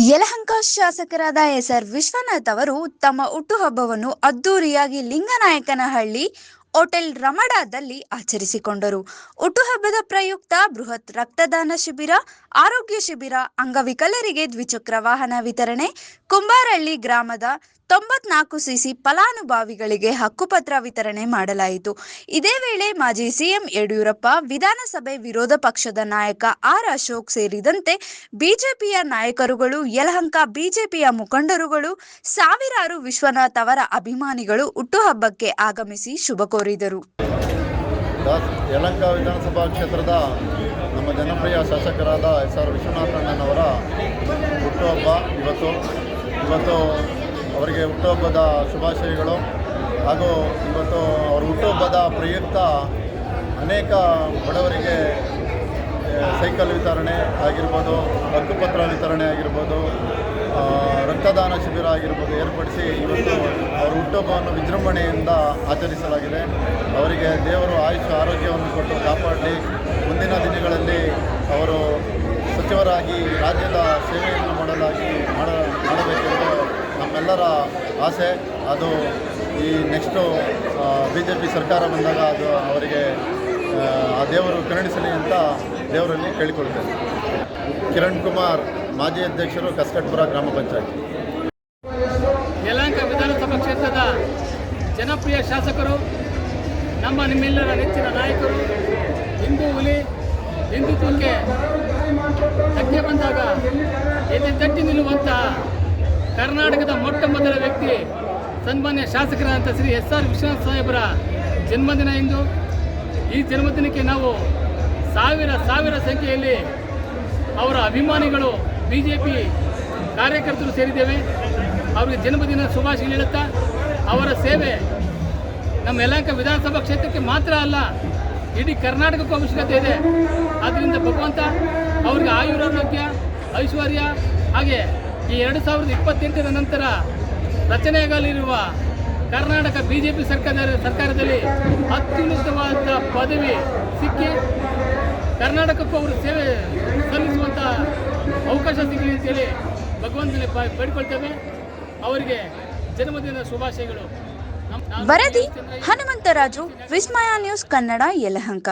ಯಲಹಂಕ ಶಾಸಕರಾದ ಎಸ್.ಆರ್. ವಿಶ್ವನಾಥ್ ಅವರು ತಮ್ಮ ಹುಟ್ಟುಹಬ್ಬವನ್ನು ಅದ್ದೂರಿಯಾಗಿ ಲಿಂಗನಾಯಕನಹಳ್ಳಿ ಹೋಟೆಲ್ ರಮಡಾದಲ್ಲಿ ಆಚರಿಸಿಕೊಂಡರು. ಹುಟ್ಟುಹಬ್ಬದ ಪ್ರಯುಕ್ತ ಬೃಹತ್ ರಕ್ತದಾನ ಶಿಬಿರ, ಆರೋಗ್ಯ ಶಿಬಿರ, ಅಂಗವಿಕಲರಿಗೆ ದ್ವಿಚಕ್ರ ವಾಹನ ವಿತರಣೆ, ಕುಂಬಾರಹಳ್ಳಿ ಗ್ರಾಮದ 94 ಸಿಸಿ ಫಲಾನುಭವಿಗಳಿಗೆ ಹಕ್ಕುಪತ್ರ ವಿತರಣೆ ಮಾಡಲಾಯಿತು. ಇದೇ ವೇಳೆ ಮಾಜಿ ಸಿಎಂ ಯಡಿಯೂರಪ್ಪ, ವಿಧಾನಸಭೆ ವಿರೋಧ ಪಕ್ಷದ ನಾಯಕ ಆರ್. ಅಶೋಕ್ ಸೇರಿದಂತೆ ಬಿಜೆಪಿಯ ನಾಯಕರುಗಳು, ಯಲಹಂಕ ಬಿಜೆಪಿಯ ಮುಖಂಡರುಗಳು, ಸಾವಿರಾರು ವಿಶ್ವನಾಥ್ ಅವರ ಅಭಿಮಾನಿಗಳು ಹುಟ್ಟುಹಬ್ಬಕ್ಕೆ ಆಗಮಿಸಿ ಶುಭ ಕೋರಿದರು. ಯಲಹಂಕ ವಿಧಾನಸಭಾ ಕ್ಷೇತ್ರದ ನಮ್ಮ ಜನಪ್ರಿಯ ಶಾಸಕರಾದ ಎಸ್.ಆರ್. ವಿಶ್ವನಾಥಣ್ಣನವರ ಹುಟ್ಟುಹಬ್ಬ ಇವತ್ತು ಅವರಿಗೆ ಹುಟ್ಟುಹಬ್ಬದ ಶುಭಾಶಯಗಳು. ಹಾಗೂ ಇವತ್ತು ಅವರ ಹುಟ್ಟುಹಬ್ಬದ ಪ್ರಯುಕ್ತ ಅನೇಕ ಬಡವರಿಗೆ ಸೈಕಲ್ ವಿತರಣೆ ಆಗಿರ್ಬೋದು, ಹಕ್ಕುಪತ್ರ ವಿತರಣೆ ಆಗಿರ್ಬೋದು, ರಕ್ತದಾನ ಶಿಬಿರ ಆಗಿರ್ಬೋದು ಏರ್ಪಡಿಸಿ ಇವತ್ತು ಅವರ ಹುಟ್ಟುಹಬ್ಬವನ್ನು ವಿಜೃಂಭಣೆಯಿಂದ ಆಚರಿಸಲಾಗಿದೆ. ಅವರಿಗೆ ದೇವರು ಆಯುಷ್ಯ ಆರೋಗ್ಯವನ್ನು ಕೊಟ್ಟು ಕಾಪಾಡಲಿ. ಮುಂದಿನ ದಿನಗಳಲ್ಲಿ ಅವರು ಸಚಿವರಾಗಿ ರಾಜ್ಯದ ಸೇವೆಯನ್ನು ಮಾಡಬೇಕೆಂದು ನಮ್ಮೆಲ್ಲರ ಆಸೆ. ಅದು ಈ ನೆಕ್ಸ್ಟು BJP ಸರ್ಕಾರ ಬಂದಾಗ ಅದು ಅವರಿಗೆ ಆ ದೇವರು ಕರುಣಿಸಲಿ ಅಂತ ದೇವರಲ್ಲಿ ಕೇಳಿಕೊಳ್ತೇನೆ. ಕಿರಣ್ ಕುಮಾರ್, ಮಾಜಿ ಅಧ್ಯಕ್ಷರು, ಕಸ್ಕಟ್ಪುರ ಗ್ರಾಮ ಪಂಚಾಯತ್. ಯಲಹಂಕ ವಿಧಾನಸಭಾ ಕ್ಷೇತ್ರದ ಜನಪ್ರಿಯ ಶಾಸಕರು, ನಿಮ್ಮೆಲ್ಲರ ನೆಚ್ಚಿನ ನಾಯಕರು, ಹಿಂದೂ ಹುಲಿ, ಹಿಂದುತ್ವಕ್ಕೆ ಧಕ್ಕೆ ಬಂದಾಗ ಎದೆ ತಟ್ಟಿ ನಿಲ್ಲುವಂತಹ ಕರ್ನಾಟಕದ ಮೊಟ್ಟ ಮೊದಲ ವ್ಯಕ್ತಿ ಸನ್ಮಾನ್ಯ ಶಾಸಕರಾದಂಥ ಶ್ರೀ ಎಸ್.ಆರ್. ವಿಶ್ವನಾಥ್ ಸಾಹೇಬರ ಜನ್ಮದಿನ ಇಂದು. ಈ ಜನ್ಮದಿನಕ್ಕೆ ನಾವು ಸಾವಿರ ಸಂಖ್ಯೆಯಲ್ಲಿ ಅವರ ಅಭಿಮಾನಿಗಳು, BJP ಕಾರ್ಯಕರ್ತರು ಸೇರಿದ್ದೇವೆ. ಅವರಿಗೆ ಜನ್ಮದಿನ ಶುಭಾಶಯ ಹೇಳುತ್ತಾ, ಅವರ ಸೇವೆ ನಮ್ಮ ಯಲಹಂಕ ವಿಧಾನಸಭಾ ಕ್ಷೇತ್ರಕ್ಕೆ ಮಾತ್ರ ಅಲ್ಲ, ಇಡೀ ಕರ್ನಾಟಕಕ್ಕೂ ಅವಶ್ಯಕತೆ ಇದೆ. ಆದ್ದರಿಂದ ಭಗವಂತ ಅವರಿಗೆ ಆಯುರಾರೋಗ್ಯ, ಐಶ್ವರ್ಯ, ಹಾಗೆ ಈ 2028ರ ನಂತರ ರಚನೆಯಾಗಲಿರುವ ಕರ್ನಾಟಕ BJP ಸರ್ಕಾರದಲ್ಲಿ ಅತ್ಯುನ್ನತವಾದ ಪದವಿ ಸಿಕ್ಕಿ ಕರ್ನಾಟಕಕ್ಕೂ ಅವರು ಸೇವೆ ಸಲ್ಲಿಸುವಂಥ ಅವಕಾಶ ಸಿಗಲಿ ಅಂತೇಳಿ ಭಗವಂತನಲ್ಲಿ ಬೇಡಿಕೊಳ್ತೇವೆ. ಅವರಿಗೆ ಜನ್ಮದಿನದ ಶುಭಾಶಯಗಳು. ವರದಿ ಹನುಮಂತರಾಜು, ವಿಸ್ಮಯ ನ್ಯೂಸ್ ಕನ್ನಡ, ಯಲಹಂಕ.